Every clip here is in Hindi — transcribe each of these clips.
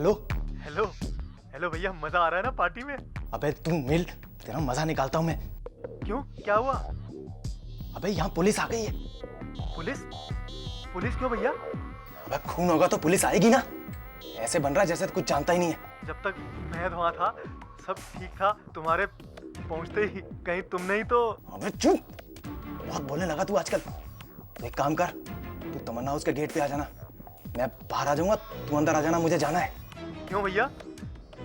हेलो हेलो हेलो भैया, मजा आ रहा है ना पार्टी में? अबे तू मिल, तेरा मजा निकालता हूँ मैं। क्यों, क्या हुआ? अबे यहाँ पुलिस आ गई है। पुलिस? पुलिस क्यों भैया? अबे खून होगा तो पुलिस आएगी ना। ऐसे बन रहा है जैसे कुछ जानता ही नहीं है। जब तक मैं वहाँ था सब ठीक था, तुम्हारे पहुँचते ही कहीं तुमने ही तो। अबे चुप, बहुत बोलने लगा तू आजकल। तो एक काम कर, तू तमन्ना हाउस के गेट पे आ जाना, मैं बाहर आ जाऊंगा, तू अंदर आ जाना, मुझे जाना है। क्यों भैया,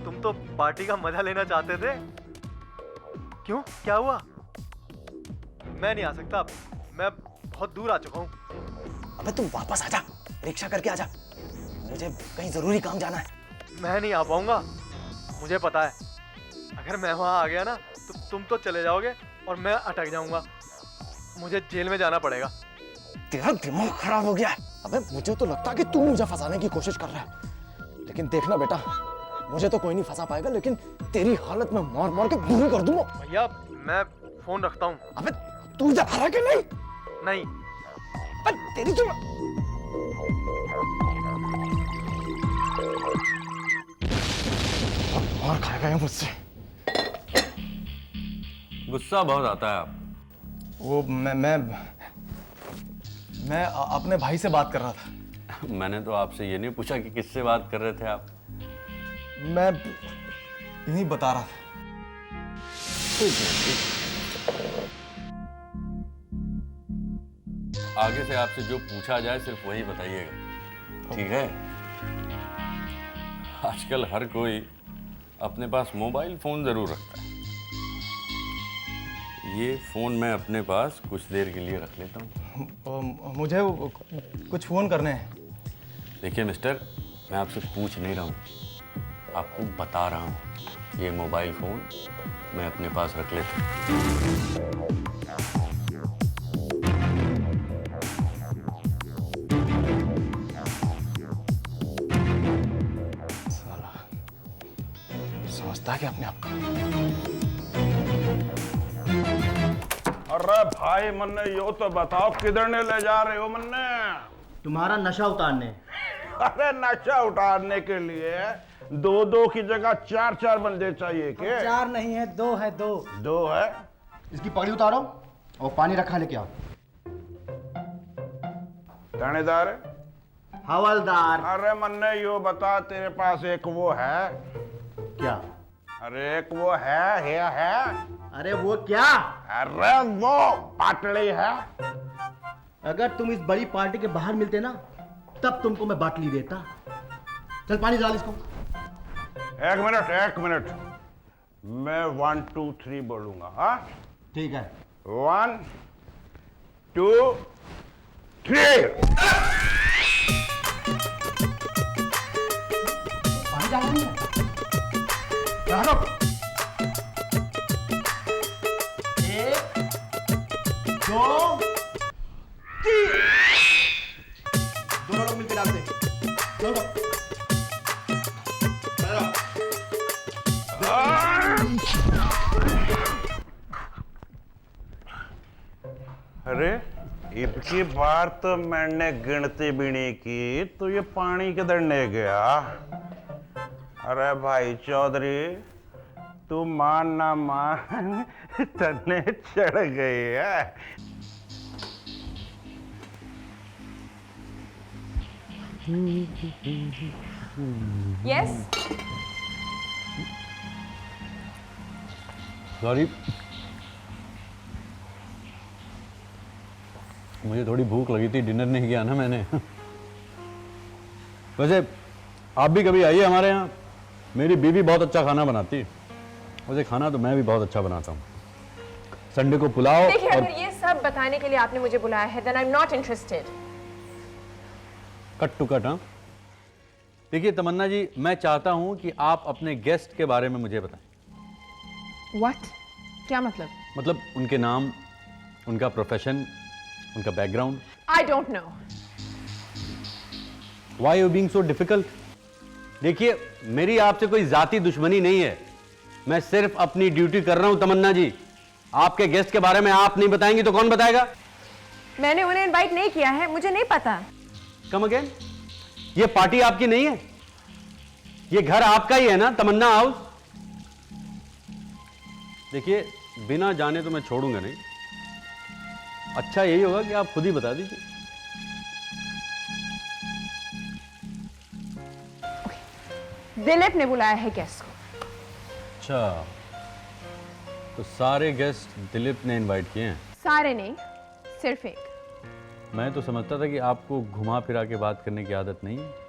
तुम तो पार्टी का मजा लेना चाहते थे। क्यों, क्या हुआ? मैं नहीं आ सकता, मैं बहुत दूर आ चुका हूँ। अबे तू वापस आ जा, रिक्शा करके आ जा, मुझे कहीं जरूरी काम जाना है। मैं नहीं आ पाऊंगा, मुझे पता है। अगर मैं वहाँ आ गया ना तो तुम तो चले जाओगे और मैं अटक जाऊंगा, मुझे जेल में जाना पड़ेगा। तेरा दिमाग खराब हो गया है। अबे मुझे तो लगता है कि तू मुझे फंसाने की कोशिश कर रहा है, लेकिन देखना बेटा, मुझे तो कोई नहीं फंसा पाएगा, लेकिन तेरी हालत में मार मार के बुरी कर दूंगा। भैया मैं फोन रखता हूँ। अबे तू जा रहा है कि नहीं? नहीं। अबे तेरी तो मार खाएगा ये मुझसे। गुस्सा बहुत आता है आप। वो मैं अपने भाई से बात कर रहा था। मैंने तो आपसे ये नहीं पूछा कि किससे बात कर रहे थे आप। मैं नहीं बता रहा था। आगे से आपसे जो पूछा जाए सिर्फ वही बताइएगा, ठीक है? आजकल हर कोई अपने पास मोबाइल फोन जरूर रखता है। ये फोन मैं अपने पास कुछ देर के लिए रख लेता हूँ। मुझे कुछ फोन करने हैं। देखिए मिस्टर, मैं आपसे पूछ नहीं रहा हूँ, आपको बता रहा हूँ। ये मोबाइल फोन मैं अपने पास रख लेता हूँ। समझता है कि अपने आप को। अरे भाई मन्ने, यो तो बताओ किधर ने ले जा रहे हो मन्ने? तुम्हारा नशा उतारने। अरे नशा उतारने के लिए दो दो की जगह चार चार बंदे चाहिए के? चार नहीं है, दो है। दो है। इसकी पगड़ी उतारो और पानी रखा लेके आओ। थानेदार? हवलदार। अरे मन्ने, यो बता, तेरे पास एक वो है क्या? अरे एक वो है। अरे वो क्या? अरे वो बाटली है। अगर तुम इस बड़ी पार्टी के बाहर मिलते ना, तब तुमको मैं बाटली देता। चल पानी डाल इसको। एक मिनट, मैं 1 2 3 बोलूंगा। हाँ ठीक है। 1 2 3। पानी डाल नहीं है। डालो। 1 2 3। दोनों लोग मिलकर डालते हैं। चलो। अरे इबकी बार तो मैंने गिनती भी नहीं की, तो ये पानी किधर ले गया? अरे भाई चौधरी, तू मान ना मान, तन्ने चढ़ गई है। Yes? सॉरी, मुझे थोड़ी भूख लगी थी, डिनर नहीं किया ना मैंने। वैसे आप भी कभी आइए हमारे यहाँ, मेरी बीवी बहुत अच्छा खाना बनाती है। वैसे खाना तो मैं भी बहुत अच्छा बनाता हूँ। संडे को पुलाव। देखिए, अगर ये सब बताने के लिए आपने मुझे बुलाया है, then I'm not interested. Cut to cut. हाँ, देखिए तमन्ना जी, मैं चाहता हूं कि आप अपने गेस्ट के बारे में मुझे बताएं। What? क्या मतलब? मतलब उनके नाम, उनका प्रोफेशन, उनका background. I don't know. Why you being so difficult? देखिए, मेरी आपसे कोई जाती दुश्मनी नहीं है, मैं सिर्फ अपनी ड्यूटी कर रहा हूं तमन्ना जी। आपके गेस्ट के बारे में आप नहीं बताएंगी तो कौन बताएगा? मैंने उन्हें इनवाइट नहीं किया है, मुझे नहीं पता। कम अगेन, ये पार्टी आपकी नहीं है। ये घर आपका ही है ना, तमन्ना हाउस? देखिए, बिना जाने तो मैं छोड़ूंगा नहीं। अच्छा यही होगा कि आप खुद ही बता दीजिए। दिलीप ने बुलाया है गेस्ट को। अच्छा, तो सारे गेस्ट दिलीप ने इनवाइट किए हैं? सारे नहीं, सिर्फ एक। मैं तो समझता था कि आपको घुमा फिरा के बात करने की आदत नहीं है।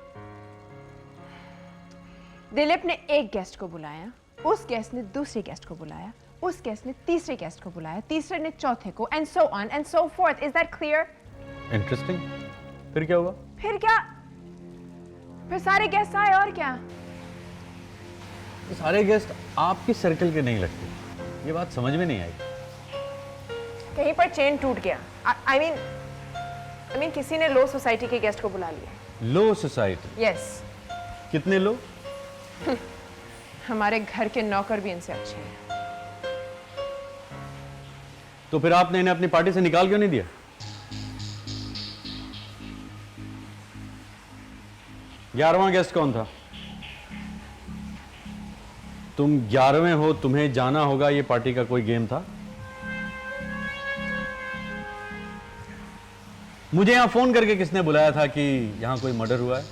दिलीप ने एक गेस्ट को बुलाया, उस गेस्ट ने दूसरे गेस्ट को बुलाया, उस गेस्ट ने तीसरे गेस्ट को बुलाया, तीसरे ने चौथे को, and so on and so fourth. Is that clear? Interesting. फिर क्या हुआ? फिर क्या? फिर सारे गेस्ट आए और क्या? तो सारे गेस्ट आपके सर्कल के नहीं लगते, ये बात समझ में नहीं आई। कहीं पर चेन टूट गया। आई मीन किसी ने लो सोसाइटी के गेस्ट को बुला लिया। लो सोसाइटी? यस। कितने लो? हमारे घर के नौकर भी इनसे अच्छे हैं। तो फिर आपने इन्हें अपनी पार्टी से निकाल क्यों नहीं दिया? ग्यारहवां गेस्ट कौन था? तुम 11वें हो, तुम्हें जाना होगा, ये पार्टी का कोई गेम था? मुझे यहां फोन करके किसने बुलाया था कि यहां कोई मर्डर हुआ है?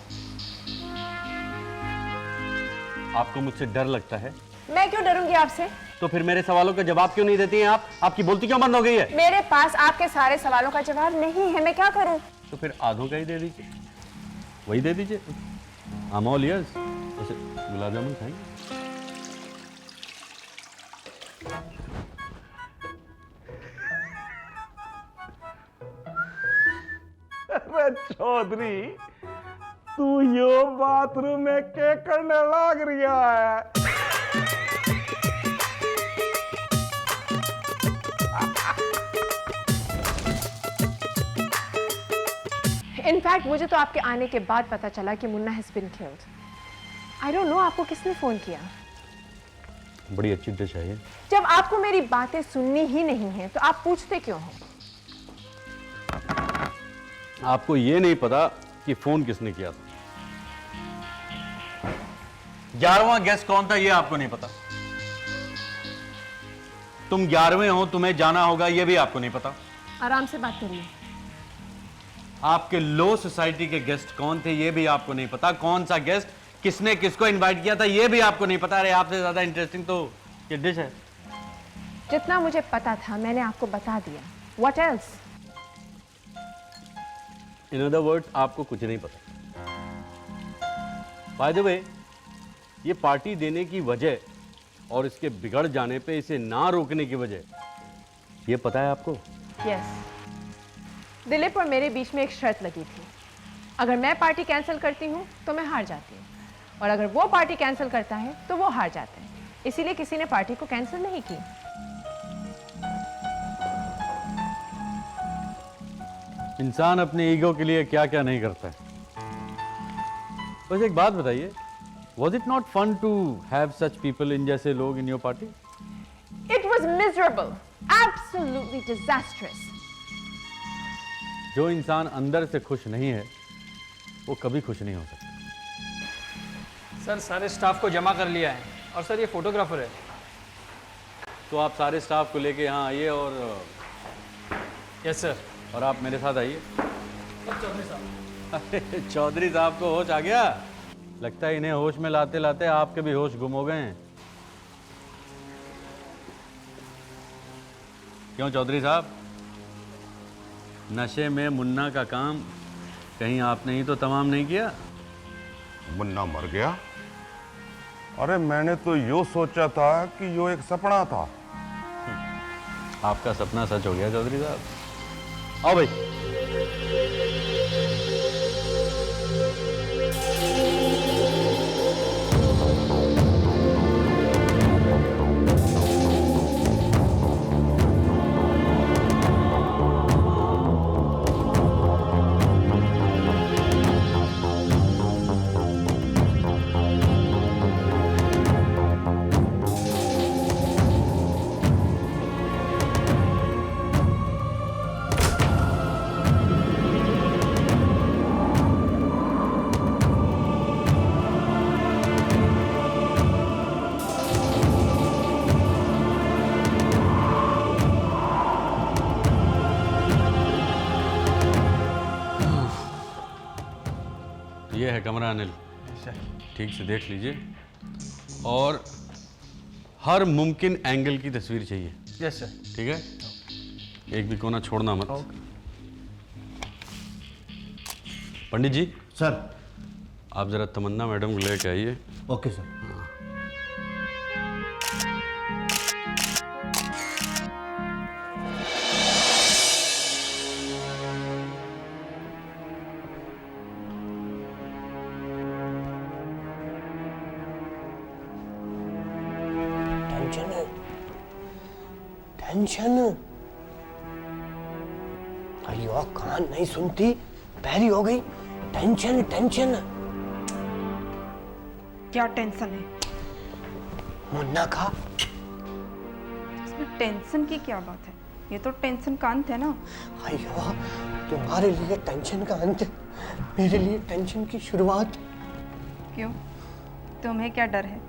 आपको मुझसे डर लगता है? मैं क्यों डरूंगी आपसे? तो फिर मेरे सवालों का जवाब क्यों नहीं देती हैं आप? आपकी बोलती क्यों बंद हो गई है? मेरे पास आपके सारे सवालों का जवाब नहीं है, मैं क्या करूं? तो फिर आधों का ही दे दीजिए, वही दे दीजिए। I'm all ears। वैसे गुलाब जामुन खाएंगे? अरे चौधरी, तू यो बाथरूम में क्या करने लग रहा है? इनफैक्ट मुझे तो आपके आने के बाद पता चला कि Munna has been killed. I don't know आपको किसने फोन किया। बड़ी अच्छी डिश है ये। जब आपको मेरी बातें सुननी ही नहीं है तो आप पूछते क्यों हो? आपको ये नहीं पता कि फोन किसने किया था? 11वां गेस्ट कौन था ये आपको नहीं पता? तुम 11वें हो, तुम्हें जाना होगा, ये भी आपको नहीं पता? आराम से बात करिए। आपके लो सोसाइटी के गेस्ट कौन थे ये भी आपको नहीं पता? कौन सा गेस्ट किसने किसको इनवाइट किया था ये भी आपको नहीं पता? अरे आपसे ज्यादा इंटरेस्टिंग तो ये डिश है। जितना मुझे पता था मैंने आपको बता दिया। What else? In other words आपको कुछ नहीं पता। बाय द वे, ये पार्टी देने की वजह और इसके बिगड़ जाने पे इसे ना रोकने की वजह ये पता है आपको? Yes. दिलीप और मेरे बीच में एक शर्त लगी थी। अगर मैं पार्टी कैंसिल करती हूँ तो मैं हार जाती हूँ, और अगर वो पार्टी कैंसिल करता है तो वो हार जाता है। इसीलिए किसी ने पार्टी को कैंसिल नहीं की। इंसान अपने ईगो के लिए क्या क्या नहीं करता है। बस एक बात बताइए, was it not fun to have such people in जैसे लोग in your party? It was miserable, absolutely disastrous. जो इंसान अंदर से खुश नहीं है वो कभी खुश नहीं हो सकता। सर सारे स्टाफ को जमा कर लिया है, और सर ये फोटोग्राफर है। तो आप सारे स्टाफ को लेके यहाँ आइए और यस सर। और आप मेरे साथ आइए। अरे चौधरी साहब को होश आ गया? लगता है इन्हें होश में लाते लाते आपके भी होश गुम हो गए हैं। क्यों चौधरी साहब, नशे में मुन्ना का काम कहीं आपने ही तो तमाम नहीं किया? मुन्ना मर गया? अरे मैंने तो यो सोचा था कि यो एक सपना था। आपका सपना सच हो गया चौधरी साहब। आओ भाई। ये है कमरा अनिल, ठीक से देख लीजिए और हर मुमकिन एंगल की तस्वीर चाहिए। Yes sir. ठीक है, एक भी कोना छोड़ना मत। पंडित जी सर। आप जरा तमन्ना मैडम को लेके आइए। Okay sir. टेंशन है, टेंशन। अयो कान नहीं सुनती, पैरी हो गई। Tension tension. क्या टेंशन है? मुन्ना का। इसमें टेंशन की क्या बात है? ये तो टेंशन का अंत है ना। अयो तुम्हारे लिए टेंशन का अंत, मेरे लिए टेंशन की शुरुआत। क्यों? तुम्हें क्या डर है?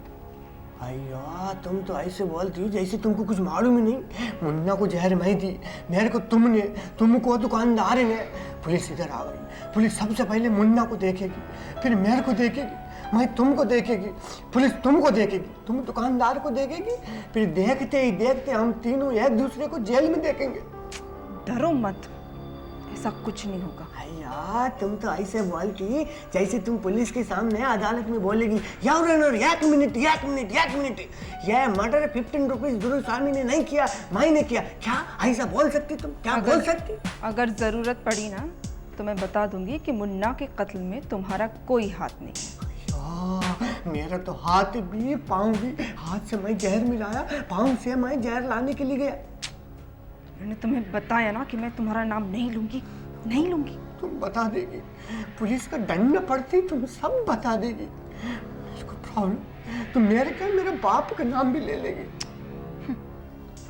अयो तुम तो ऐसे बोलती जैसे तुमको कुछ मालूम ही नहीं। मुन्ना को जहर मैं दी, मेरे को तुमने, तुमको दुकानदार ने। पुलिस इधर आ गई। पुलिस सबसे पहले मुन्ना को देखेगी, फिर मेरे को देखेगी, मैं तुमको देखेगी, पुलिस तुमको देखेगी, तुम दुकानदार को देखेगी, फिर देखते ही देखते हम तीनों एक दूसरे को जेल में देखेंगे। डरो मत, ऐसा कुछ नहीं होगा। यार तुम तो ऐसे बोलती जैसे तुम पुलिस के सामने अदालत में बोलेगी, योर ऑनर एक मिनट एक मिनट एक मिनट, यह मर्डर 15 रुपीज दुरुस्वामी ने नहीं किया, मैंने किया। क्या ऐसा बोल सकती तुम? क्या बोल सकती? अगर जरूरत पड़ी ना तो मैं बता दूंगी कि मुन्ना के कत्ल में तुम्हारा कोई हाथ नहीं है। मेरा तो हाथ भी पाँव भी, हाथ से मैं जहर मिलाया, पाँव से मैं जहर लाने के लिए गया। मैंने तुम्हें बताया ना कि मैं तुम्हारा नाम नहीं लूंगी, नहीं लूंगी। तुम बता देगी, पुलिस का दंड पड़ती तुम सब बता देगी। इसको प्रॉब्लम तो मेरे क्या, मेरे बाप का नाम भी ले लेगी।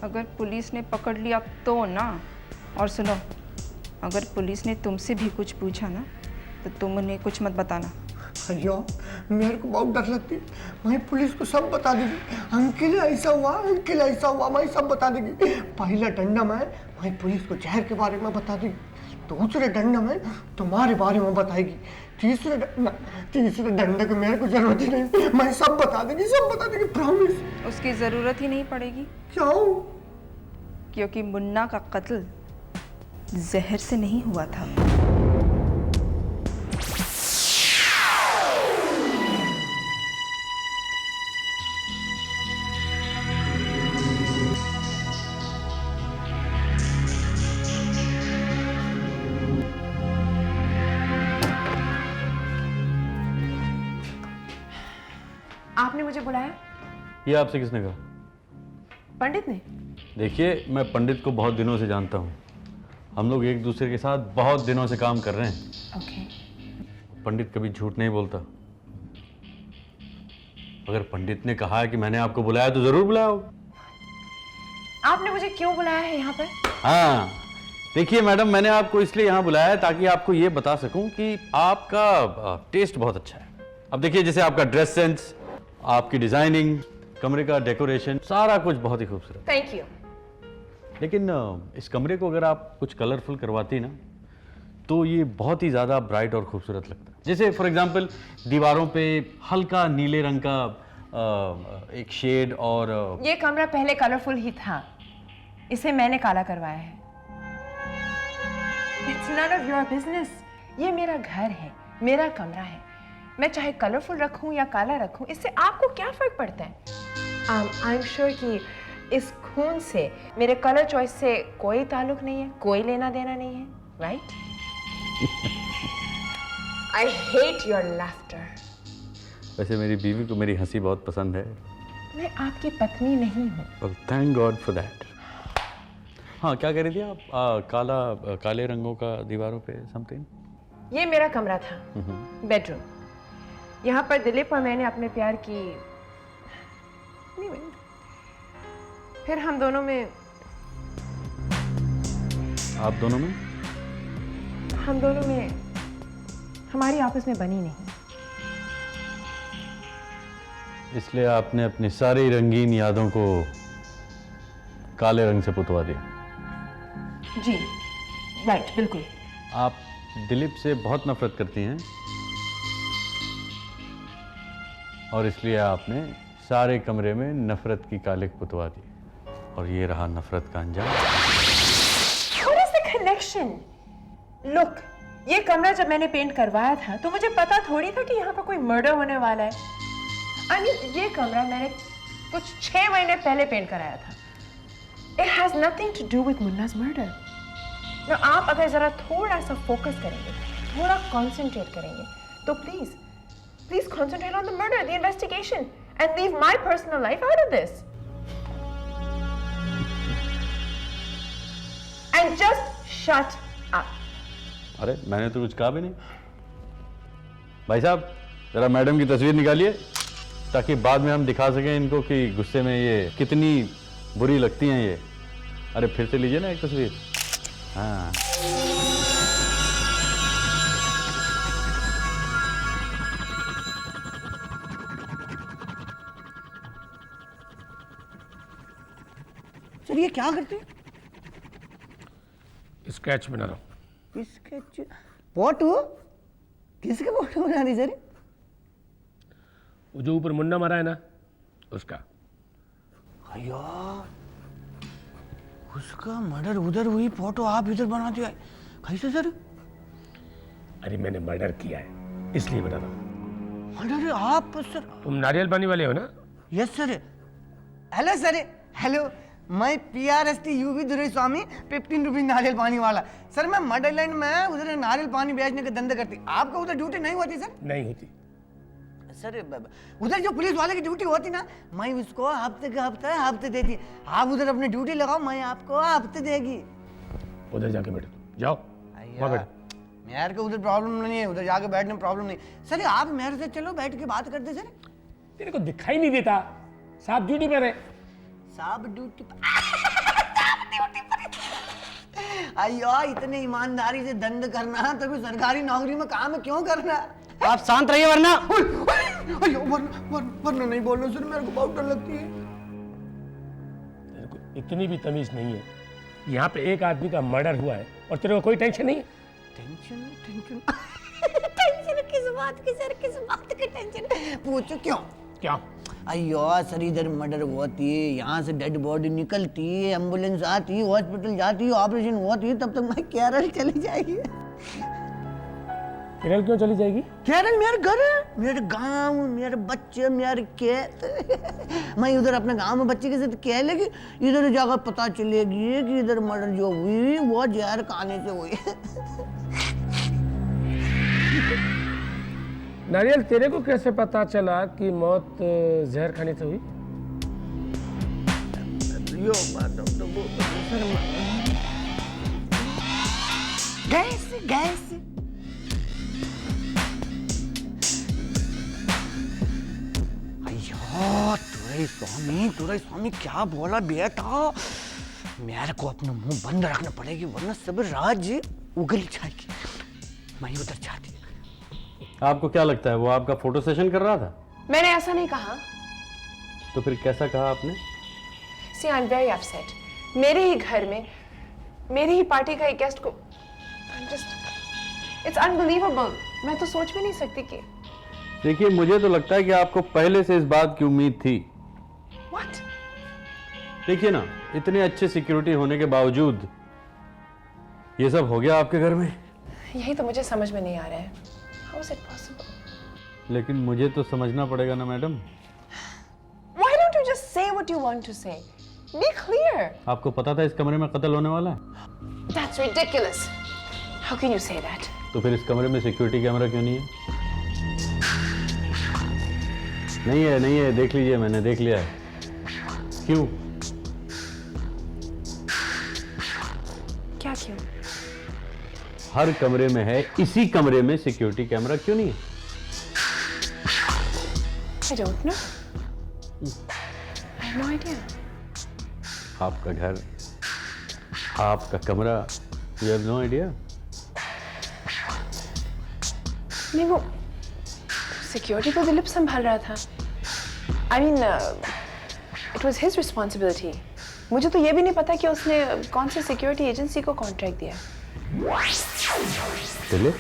अगर पुलिस ने पकड़ लिया तो ना। और सुनो, अगर पुलिस ने तुमसे भी कुछ पूछा ना तो तुम उन्हें कुछ मत बताना। अयो मेरे को बहुत डर लगती, मैं पुलिस को सब बता देगी। अंकिल ऐसा हुआ, अंकिल ऐसा हुआ, मैं सब बता देगी। पहला डंडा मैं पुलिस को जहर के बारे में बता देगी, दूसरे डंडा में तुम्हारे बारे में बताएगी, तीसरे डंडे को मेरे को जरूरत ही नहीं, मैं सब बता देगी, सब बता देगी, प्रॉमिस। उसकी जरूरत ही नहीं पड़ेगी। क्यों? क्योंकि मुन्ना का कत्ल जहर से नहीं हुआ था। आपने मुझे बुलाया? ये आपसे किसने कहा? पंडित ने। देखिए, मैं पंडित को बहुत दिनों से जानता हूँ। हम लोग एक दूसरे के साथ बहुत दिनों से काम कर रहे हैं। ओके। पंडित कभी झूठ नहीं बोलता। अगर पंडित ने कहा है कि मैंने आपको बुलाया तो जरूर बुलाया होगा। आपने मुझे क्यों बुलाया है यहाँ पर? हाँ, देखिए मैडम, मैंने आपको इसलिए यहाँ बुलाया है ताकि आपको ये बता सकूं कि आपका टेस्ट बहुत अच्छा है। अब देखिए, जैसे आपका ड्रेस सेंस, आपकी डिजाइनिंग, कमरे का डेकोरेशन, सारा कुछ बहुत ही खूबसूरत। Thank you. लेकिन इस कमरे को अगर आप कुछ कलरफुल करवाती ना तो ये बहुत ही ज़्यादा ब्राइट और खूबसूरत लगता है। जैसे फॉर एग्जांपल दीवारों पे हल्का नीले रंग का एक शेड, और ये कमरा पहले कलरफुल ही था, इसे मैंने काला करवाया है। It's none of your business। ये मेरा घर है, मेरा कमरा है। मैं चाहे कलरफुल रखूं या काला रखूं, इससे आपको क्या फर्क पड़ता है? आई एम श्योर कि इस खून से, मेरे कलर चॉइस से कोई ताल्लुक नहीं है, कोई लेना देना नहीं है, right? I hate your laughter. वैसे मेरी बीवी को मेरी हंसी बहुत पसंद है। मैं आपकी पत्नी नहीं हूँ। well, thank God for that। हाँ, क्या कह रही थी आप? काले रंगों का दीवारों पे समथिंग। ये मेरा कमरा था, बेडरूम। यहाँ पर दिलीप और मैंने अपने प्यार की, फिर हम दोनों में, आप दोनों में? हम दोनों में हमारी आपस में बनी नहीं। इसलिए आपने अपनी सारी रंगीन यादों को काले रंग से पुतवा दिया। जी राइट, बिल्कुल। आप दिलीप से बहुत नफरत करती हैं, और इसलिए आपने सारे कमरे में नफरत की कालिक पुतवा दी और ये रहा नफरत का अंजाम। What is the connection? Look, ये कमरा जब मैंने पेंट करवाया था तो मुझे पता थोड़ी था कि यहाँ पर कोई मर्डर होने वाला है। I mean, ये कमरा मैंने कुछ 6 महीने पहले पेंट कराया था। It has nothing to do with Munna's murder. Now, आप अगर जरा थोड़ा सा फोकस करेंगे, थोड़ा कंसंट्रेट करेंगे, तो please concentrate on the murder, the investigation, and leave my personal life out of this. And just shut up. अरे मैंने तो कुछ कहा भी नहीं। भाई साहब जरा मैडम की तस्वीर निकालिए ताकि बाद में हम दिखा सकें इनको कि गुस्से में ये कितनी बुरी लगती हैं ये। अरे फिर से लीजिए ना एक तस्वीर। हाँ सर ये क्या करते हैं? स्केच बना रहा हूँ। Sketch photo? किसके फोटो बना रही सर? वो जो ऊपर मुन्ना मरा है ना, उसका। यार उसका मर्डर उधर हुई, फोटो आप इधर बना दिया, कैसे सर? अरे मैंने मर्डर किया है इसलिए बना रहा हूँ। मर्डर आप सर? तुम नारियल पानी वाले हो ना? Yes sir. Hello sir, hello, मैं PRST UV दुराई 15 रुपीज नारियल पानी वाला। सर मैं मडरलैंड में उधर नारियल पानी बेचने का धंधा करती। आपका उधर ड्यूटी नहीं होती सर? नहीं होती सर। उधर जो पुलिस वाले की ड्यूटी होती ना, मैं उसको हफ्ते देती। आप उधर अपनी ड्यूटी लगाओ, मैं आपको हफ्ते देगी। उधर जाके बैठो, जाओ वहाँ बैठो। मेरे को उधर प्रॉब्लम नहीं है, उधर जाके बैठने में प्रॉब्लम नहीं। सर आप मेरे से चलो, बैठ के बात करते सर। तेरे को दिखाई नहीं देता? साहब ड्यूटी पर है। साहब ड्यूटी पर? अयो इतने ईमानदारी से धंधा करना तो भी सरकारी नौकरी में काम क्यों करना? आप शांत रहिए वरना। अयो वरना नहीं बोलना सर, मेरे को बहुत डर लगती है। तेरे को इतनी भी तमीज नहीं है। यहाँ पे एक आदमी का मर्डर हुआ है और तेरे को कोई टेंशन नहीं है? टेंशन किस बात की सर? किस बात की टेंशन? पूछो क्यों? क्या? अयो सर इधर मर्डर होती है, यहाँ से डेड बॉडी निकलती है, एम्बुलेंस आती है, हॉस्पिटल जाती है, ऑपरेशन होती है, तब तक मैं केरल चली जाएगी। केरल क्यों चली जाएगी? केरल मेरा घर है, मेरे गांव, मेरे बच्चे, मेरे खेत। मैं उधर अपने गांव में बच्चे के साथ कह लेगी, इधर जाकर पता चलेगी कि इधर मर्डर जो हुई वो जहर खाने से हुई। नारियल तेरे को कैसे पता चला कि मौत जहर खाने से हुई? गैस तुरई स्वामी क्या बोला बेटा? मेरे को अपना मुंह बंद रखना पड़ेगी वरना सब राज्य उगल जाएगी। मैं उधर जाती। आपको क्या लगता है वो आपका फोटो सेशन कर रहा था? मैंने ऐसा नहीं कहा। तो फिर कैसा कहा आपने? See, I'm very upset. मेरे ही घर में मेरी ही पार्टी का एक गेस्ट को It's unbelievable. मैं तो सोच भी नहीं सकती कि देखिए मुझे तो लगता है कि आपको पहले से इस बात की उम्मीद थी। What? देखिए ना, इतने अच्छे सिक्योरिटी होने के बावजूद ये सब हो गया आपके घर में। यही तो मुझे समझ में नहीं आ रहा है। How is it possible? लेकिन मुझे तो समझना पड़ेगा ना madam. Why don't you just say what you want to say? Be clear. आपको पता था इस कमरे में कत्ल होने वाला है? That's ridiculous. How can you say that? तो फिर इस कमरे में सिक्योरिटी कैमरा क्यों नहीं है? नहीं है, देख लीजिए, मैंने देख लिया है। क्यों? क्या क्यों? हर कमरे में है, इसी कमरे में सिक्योरिटी कैमरा क्यों नहीं है? I don't know. I have no idea. आपका घर, आपका कमरा, you have no idea? नहीं, वो सिक्योरिटी तो दिलीप संभाल रहा था। I mean, it was his responsibility. मुझे तो ये भी नहीं पता कि उसने कौन सी सिक्योरिटी एजेंसी को कॉन्ट्रैक्ट दिया। दिलीप?